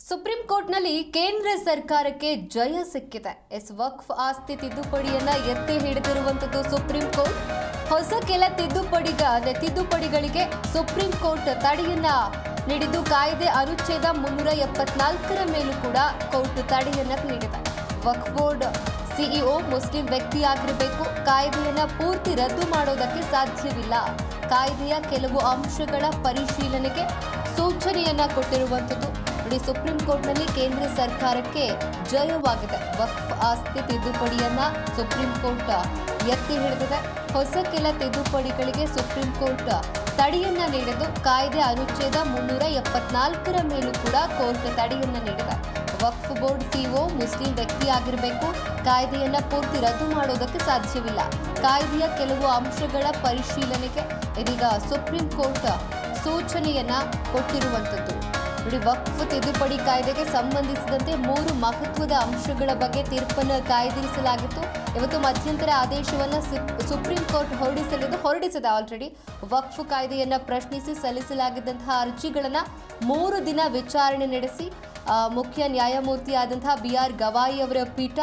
Supreme ಕೋರ್ಟ್ನಲ್ಲಿ ಕೇಂದ್ರ ಸರ್ಕಾರಕ್ಕೆ ಜಯ ಸಿಕ್ಕಿದೆ. ವಕ್ಫ್ ಆಸ್ತಿ ತಿದ್ದುಪಡಿಯನ್ನ ಎತ್ತಿ ಹಿಡಿದಿರುವಂತದ್ದು ಸುಪ್ರೀಂ ಕೋರ್ಟ್. ಹೊಸ ಕೆಲ ತಿದ್ದುಪಡಿಗಳಿಗೆ ಸುಪ್ರೀಂ ಕೋರ್ಟ್ ತಡೆಯನ್ನ ನೀಡಿದ್ದು, ಕಾಯ್ದೆ ಅನುಚ್ಛೇದ 374ರ ಮೇಲೂ ಕೂಡ ಕೋರ್ಟ್ ತಡೆಯನ್ನ ನೀಡಿದೆ. ವಕ್ಫ್ ಬೋರ್ಡ್ ಸಿಇಒ ಮುಸ್ಲಿಂ ವ್ಯಕ್ತಿಯಾಗಿರಬೇಕು. ಕಾಯ್ದೆಯನ್ನ ಪೂರ್ತಿ ರದ್ದು ಮಾಡೋದಕ್ಕೆ ಸಾಧ್ಯವಿಲ್ಲ. ಕಾಯ್ದೆಯ ಕೆಲವು ಅಂಶಗಳ ಪರಿಶೀಲನೆಗೆ ಸೂಚನೆಯನ್ನ ಕೊಟ್ಟಿರುವಂತದ್ದು. ಸುಪ್ರೀಂ ಕೋರ್ಟ್ನಲ್ಲಿ ಕೇಂದ್ರ ಸರ್ಕಾರಕ್ಕೆ ಜಯವಾಗಿದೆ. ವಕ್ಫ್ ಆಸ್ತಿ ತಿದ್ದುಪಡಿಯನ್ನ ಸುಪ್ರೀಂ ಕೋರ್ಟ್ ಎತ್ತಿ ಹಿಡಿದಿದೆ. ಹೊಸ ಕೆಲ ತಿದ್ದುಪಡಿಗಳಿಗೆ ಸುಪ್ರೀಂ ಕೋರ್ಟ್ ತಡೆಯನ್ನ ನೀಡಿದ್ದು, ಕಾಯ್ದೆ ಅನುಚ್ಛೇದ 374ರ ಮೇಲೂ ಕೂಡ ಕೋರ್ಟ್ ತಡೆಯನ್ನ ನೀಡಿದೆ. ವಕ್ಫ್ ಬೋರ್ಡ್ ಸಿಇಒ ಮುಸ್ಲಿಂ ವ್ಯಕ್ತಿಯಾಗಿರಬೇಕು. ಕಾಯ್ದೆಯನ್ನ ಪೂರ್ತಿ ರದ್ದು ಮಾಡೋದಕ್ಕೆ ಸಾಧ್ಯವಿಲ್ಲ. ಕಾಯ್ದೆಯ ಕೆಲವು ಅಂಶಗಳ ಪರಿಶೀಲನೆಗೆ ಇದೀಗ ಸುಪ್ರೀಂ ಕೋರ್ಟ್ ಸೂಚನೆಯನ್ನ ಕೊಟ್ಟಿರುವಂತದ್ದು. ವಕ್ಫ್ ತಿದ್ದುಪಡಿ ಕಾಯ್ದೆಗೆ ಸಂಬಂಧಿಸಿದಂತೆ 3 ಮಹತ್ವದ ಅಂಶಗಳ ಬಗ್ಗೆ ತೀರ್ಪನ್ನು ಕಾಯ್ದಿರಿಸಲಾಗಿತ್ತು. ಇವತ್ತು ಮಧ್ಯಂತರ ಆದೇಶವನ್ನು ಸುಪ್ರೀಂ ಕೋರ್ಟ್ ಹೊರಡಿಸಿದೆ. ಆಲ್ರೆಡಿ ವಕ್ಫ್ ಕಾಯ್ದೆಯನ್ನ ಪ್ರಶ್ನಿಸಿ ಸಲ್ಲಿಸಲಾಗಿದ್ದಂತಹ ಅರ್ಜಿಗಳನ್ನು 3 ದಿನ ವಿಚಾರಣೆ ನಡೆಸಿ ಮುಖ್ಯ ನ್ಯಾಯಮೂರ್ತಿಯಾದಂತಹ BR ಗವಾಯಿ ಅವರ ಪೀಠ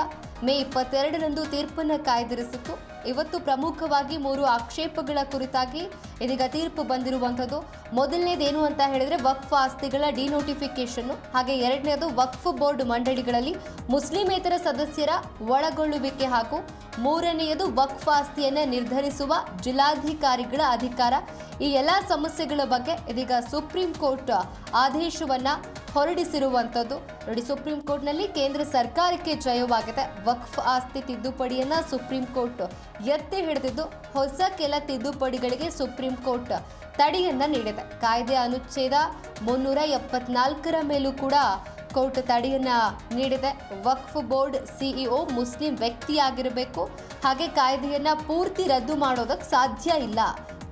ಮೇ 22ರಂದು ತೀರ್ಪನ್ನು ಕಾಯ್ದಿರಿಸಿತ್ತು. ಇವತ್ತು ಪ್ರಮುಖವಾಗಿ 3 ಆಕ್ಷೇಪಗಳ ಕುರಿತಾಗಿ ಇದೀಗ ತೀರ್ಪು ಬಂದಿರುವಂಥದ್ದು. ಮೊದಲನೇದೇನು ಅಂತ ಹೇಳಿದ್ರೆ ವಕ್ಫ್ ಆಸ್ತಿಗಳ ಡಿನೋಟಿಫಿಕೇಶನ್, ಹಾಗೆ ಎರಡನೇದು ವಕ್ಫ್ ಬೋರ್ಡ್ ಮಂಡಳಿಗಳಲ್ಲಿ ಮುಸ್ಲಿಮೇತರ ಸದಸ್ಯರ ಒಳಗೊಳ್ಳುವಿಕೆ, ಹಾಗೂ ಮೂರನೆಯದು ವಕ್ಫ್ ಆಸ್ತಿಯನ್ನು ನಿರ್ಧರಿಸುವ ಜಿಲ್ಲಾಧಿಕಾರಿಗಳ ಅಧಿಕಾರ. ಈ ಎಲ್ಲ ಸಮಸ್ಯೆಗಳ ಬಗ್ಗೆ ಇದೀಗ ಸುಪ್ರೀಂ ಕೋರ್ಟ್ ಆದೇಶವನ್ನ ಹೊರಡಿಸಿರುವಂಥದ್ದು. ಸುಪ್ರೀಂ ಕೋರ್ಟ್ನಲ್ಲಿ ಕೇಂದ್ರ ಸರ್ಕಾರಕ್ಕೆ ಜಯವಾಗಿದೆ. ವಕ್ಫ್ ಆಸ್ತಿ ತಿದ್ದುಪಡಿಯನ್ನ ಸುಪ್ರೀಂ ಕೋರ್ಟ್ ಎತ್ತಿ ಹಿಡಿದಿದ್ದು, ಹೊಸ ಕೆಲ ತಿದ್ದುಪಡಿಗಳಿಗೆ ಸುಪ್ರೀಂ ಕೋರ್ಟ್ ತಡೆಯನ್ನ ನೀಡಿದೆ. ಕಾಯ್ದೆ ಅನುಚ್ಛೇದ 374ರ ಮೇಲೂ ಕೂಡ ಕೋರ್ಟ್ ತಡೆಯನ್ನ ನೀಡಿದೆ. ವಕ್ಫ್ ಬೋರ್ಡ್ ಸಿಇಒ ಮುಸ್ಲಿಂ ವ್ಯಕ್ತಿಯಾಗಿರಬೇಕು. ಹಾಗೆ ಕಾಯ್ದೆಯನ್ನ ಪೂರ್ತಿ ರದ್ದು ಮಾಡೋದಕ್ಕೆ ಸಾಧ್ಯ ಇಲ್ಲ.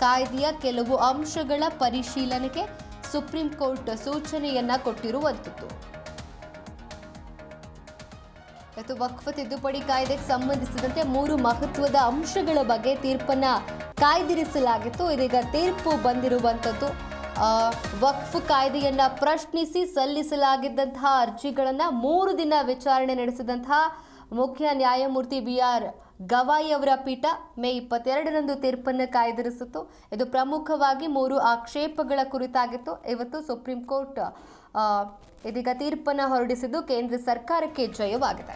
ಕಾಯ್ದೆಯ ಕೆಲವು ಅಂಶಗಳ ಪರಿಶೀಲನೆಗೆ ಸುಪ್ರೀಂ ಕೋರ್ಟ್ ಸೂಚನೆಯನ್ನ ಕೊಟ್ಟಿರುವಂಥದ್ದು. ಮತ್ತು ವಕ್ಫ್ ತಿದ್ದುಪಡಿ ಕಾಯ್ದೆಗೆ ಸಂಬಂಧಿಸಿದಂತೆ 3 ಮಹತ್ವದ ಅಂಶಗಳ ಬಗ್ಗೆ ತೀರ್ಪನ್ನ ಕಾಯ್ದಿರಿಸಲಾಗಿತ್ತು. ಇದೀಗ ತೀರ್ಪು ಬಂದಿರುವಂಥದ್ದು. ವಕ್ಫ್ ಕಾಯ್ದೆಯನ್ನ ಪ್ರಶ್ನಿಸಿ ಸಲ್ಲಿಸಲಾಗಿದ್ದಂತಹ ಅರ್ಜಿಗಳನ್ನು 3 ದಿನ ವಿಚಾರಣೆ ನಡೆಸಿದಂತಹ ಮುಖ್ಯ ನ್ಯಾಯಮೂರ್ತಿ BR ಗವಾಯಿ ಅವರ ಪೀಠ ಮೇ 22ರಂದು ತೀರ್ಪನ್ನು ಕಾಯ್ದಿರಿಸಿತ್ತು. ಇದು ಪ್ರಮುಖವಾಗಿ 3 ಆಕ್ಷೇಪಗಳ ಕುರಿತಾಗಿತ್ತು. ಇವತ್ತು ಸುಪ್ರೀಂ ಕೋರ್ಟ್ ಇದೀಗ ತೀರ್ಪನ್ನು ಹೊರಡಿಸಿದ್ದು ಕೇಂದ್ರ ಸರ್ಕಾರಕ್ಕೆ ಜಯವಾಗಿದೆ.